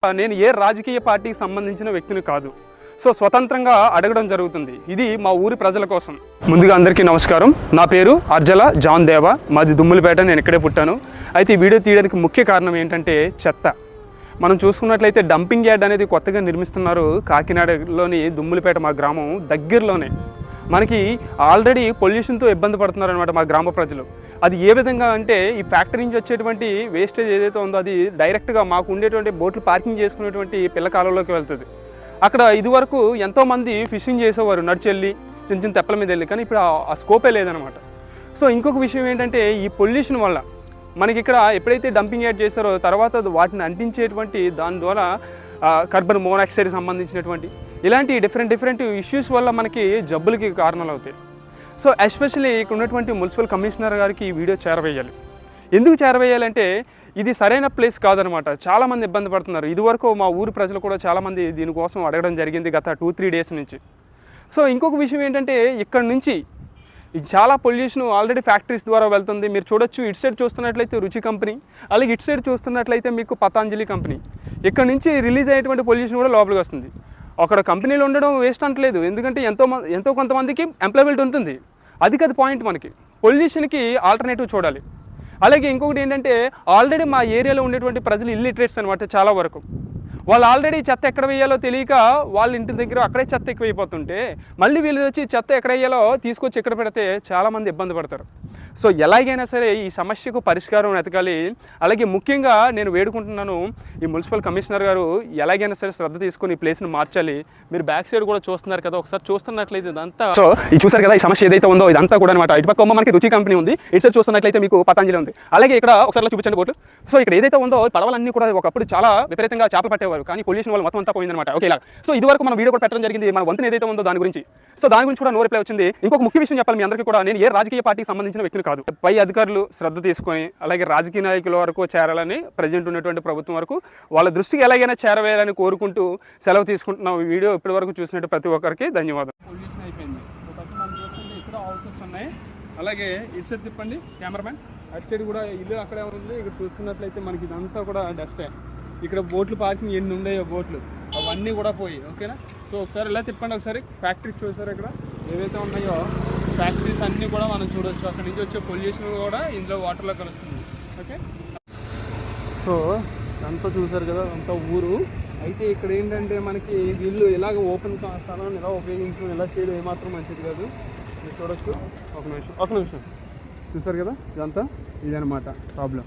నేను ఏ రాజకీయ పార్టీకి సంబంధించిన వ్యక్తిని కాదు. సో స్వతంత్రంగా అడగడం జరుగుతుంది. ఇది మా ఊరి ప్రజల కోసం. ముందుగా అందరికీ నమస్కారం. నా పేరు అర్జల జాన్ దేవ. మాది దుమ్ములపేట. నేను ఇక్కడే పుట్టాను. అయితే ఈ వీడియో తీయడానికి ముఖ్య కారణం ఏంటంటే చెత్త. మనం చూసుకున్నట్లయితే డంపింగ్ యార్డ్ అనేది కొత్తగా నిర్మిస్తున్నారు కాకినాడలోని దుమ్ములపేట మా గ్రామం దగ్గరలోనే. మనకి ఆల్రెడీ పొల్యూషన్తో ఇబ్బంది పడుతున్నారు అనమాట మా గ్రామ ప్రజలు. అది ఏ విధంగా అంటే ఈ ఫ్యాక్టరీ నుంచి వచ్చేటువంటి వేస్టేజ్ ఏదైతే ఉందో అది డైరెక్ట్గా మాకు ఉండేటువంటి బోట్లు పార్కింగ్ చేసుకునేటువంటి పిల్ల కాలంలోకి వెళ్తుంది. అక్కడ ఇదివరకు ఎంతోమంది ఫిషింగ్ చేసేవారు నడిచెళ్ళి చిన్న చిన్న తెప్పల మీద వెళ్ళి, కానీ ఇప్పుడు ఆ స్కోపే లేదనమాట. సో ఇంకొక విషయం ఏంటంటే ఈ పొల్యూషన్ వల్ల మనకి ఇక్కడ ఎప్పుడైతే డంపింగ్ యార్డ్ చేస్తారో తర్వాత వాటిని అంటించేటువంటి దాని ద్వారా కార్బన్ మోనాక్సైడ్ సంబంధించినటువంటి ఇలాంటి డిఫరెంట్ ఇష్యూస్ వల్ల మనకి జబ్బులకి కారణాలు అవుతాయి. సో ఎస్పెషల్లీ ఇక్కడ ఉన్నటువంటి మున్సిపల్ కమిషనర్ గారికి ఈ వీడియో చేరవేయాలి. ఎందుకు చేరవేయాలంటే ఇది సరైన ప్లేస్ కాదనమాట. చాలామంది ఇబ్బంది పడుతున్నారు. ఇదివరకు మా ఊరి ప్రజలు కూడా చాలామంది దీనికోసం అడగడం జరిగింది గత 2-3 డేస్ నుంచి. సో ఇంకొక విషయం ఏంటంటే ఇక్కడ నుంచి చాలా పొల్యూషన్ ఆల్రెడీ ఫ్యాక్టరీస్ ద్వారా వెళ్తుంది. మీరు చూడొచ్చు, ఇటు సైడ్ చూస్తున్నట్లయితే రుచి కంపెనీ, అలాగే ఇటు సైడ్ చూస్తున్నట్లయితే మీకు పతాంజలి కంపెనీ. ఇక్కడ నుంచి రిలీజ్ అయ్యేటువంటి పొల్యూషన్ కూడా లోపలికి వస్తుంది. అక్కడ కంపెనీలు ఉండడం వేస్ట్ అంటలేదు, ఎందుకంటే ఎంతో కొంతమందికి ఎంప్లాయ్మెంట్ ఉంటుంది. అది కాదు పాయింట్. మనకి పొల్యూషన్కి ఆల్టర్నేటివ్ చూడాలి. అలాగే ఇంకొకటి ఏంటంటే ఆల్రెడీ మా ఏరియాలో ఉండేటువంటి ప్రజలు ఇల్లిటరేట్స్ అనమాట. చాలా వరకు వాళ్ళు ఆల్రెడీ చెత్త ఎక్కడ వేయాలో తెలియక వాళ్ళ ఇంటి దగ్గర అక్కడే చెత్త ఎక్కువైపోతుంటే మళ్ళీ వీళ్ళు వచ్చి చెత్త ఎక్కడ వేయాలో తీసుకొచ్చి ఎక్కడ పెడితే చాలామంది ఇబ్బంది పడతారు. సో ఎలాగైనా సరే ఈ సమస్యకు పరిష్కారం వెతకాలి. అలాగే ముఖ్యంగా నేను వేడుకుంటున్నాను ఈ మున్సిపల్ కమిషనర్ గారు ఎలాగైనా సరే శ్రద్ధ తీసుకొని ఈ ప్లేస్ని మార్చాలి. మీరు బ్యాక్ సైడ్ కూడా చూస్తున్నారు కదా, ఒకసారి చూస్తున్నట్లయితే ఇదంతా సో ఇది చూసారు కదా, ఈ సమస్య ఏదైతే ఉందో ఇదంతా కూడా అనమాట. ఇటుపక్క మనకి రుచి కంపెనీ ఉంది, ఇటు సైడ్ చూస్తున్నట్లయితే మీకు పతాంజలి ఉంది. అలాగే ఇక్కడ ఒకసారి చూపించండి బోట్లు. సో ఇక్కడ ఏదైతే ఉందో పడవలన్నీ కూడా ఒకప్పుడు చాలా విపరీతంగా చేపలు పట్టేవారు, కానీ పొల్యూషన్ వల్ల మొత్తం అంతా పోయిందనమాట. ఓకేలా సో ఇదివరకు మనం వీడియో కూడా పెట్టడం జరిగింది మన వంతున ఏదైతే ఉందో దాని గురించి. సో దాని గురించి కూడా నో రిప్లై వచ్చింది. ఇంకొక ముఖ్య విషయం చెప్పాలి మీ అందరికీ కూడా, నేను ఏ రాజకీయ పార్టీకి సంబంధించిన వ్యక్తిని కాదు. పై అధికారులు శ్రద్ధ తీసుకొని అలాగే రాజకీయ నాయకుల వరకు చేరాలని, ప్రజెంట్ ఉన్నటువంటి ప్రభుత్వం వరకు వాళ్ళ దృష్టికి ఎలాగైనా చేరవేయాలని కోరుకుంటూ సెలవు తీసుకుంటున్నాం. ఈ వీడియో ఇప్పటి వరకు చూసినట్టు ప్రతి ఒక్కరికి ధన్యవాదాలు. పొల్యూషన్ అయిపోయింది. మనం చూస్తుంటే ఇక్కడ హౌసెస్ ఉన్నాయి. అలాగే ఇటు సైడ్ తిప్పండి కెమెరామెన్, అటు సైడ్ కూడా ఇల్లు అక్కడే ఉంది. ఇక్కడ చూస్తున్నట్లయితే మనకి ఇదంతా కూడా డస్టే. ఇక్కడ బోట్లు పార్కింగ్ ఎన్ని ఉన్నాయో బోట్లు అవన్నీ కూడా పోయి. ఓకేనా, సో ఒకసారి ఇలా తిప్పండి. ఒకసారి ఫ్యాక్టరీస్ చూసారు ఇక్కడ ఏవైతే ఉన్నాయో ఫ్యాక్టరీస్ అన్నీ కూడా మనం చూడవచ్చు. అక్కడ నుంచి వచ్చే పొల్యూషన్ కూడా ఇందులో వాటర్లో కలుస్తుంది. ఓకే, సో అంతా చూసారు కదా, అంతా ఊరు. అయితే ఇక్కడ ఏంటంటే మనకి వీళ్ళు ఇలాగ ఓపెన్ స్థలాన్ని ఇలా ఉపయోగించడం ఇలా చేయడం ఏమాత్రం మంచిది కాదు. మీరు చూడొచ్చు. ఒక నిమిషం చూసారు కదా, ఇదంతా ఇదనమాట ప్రాబ్లం.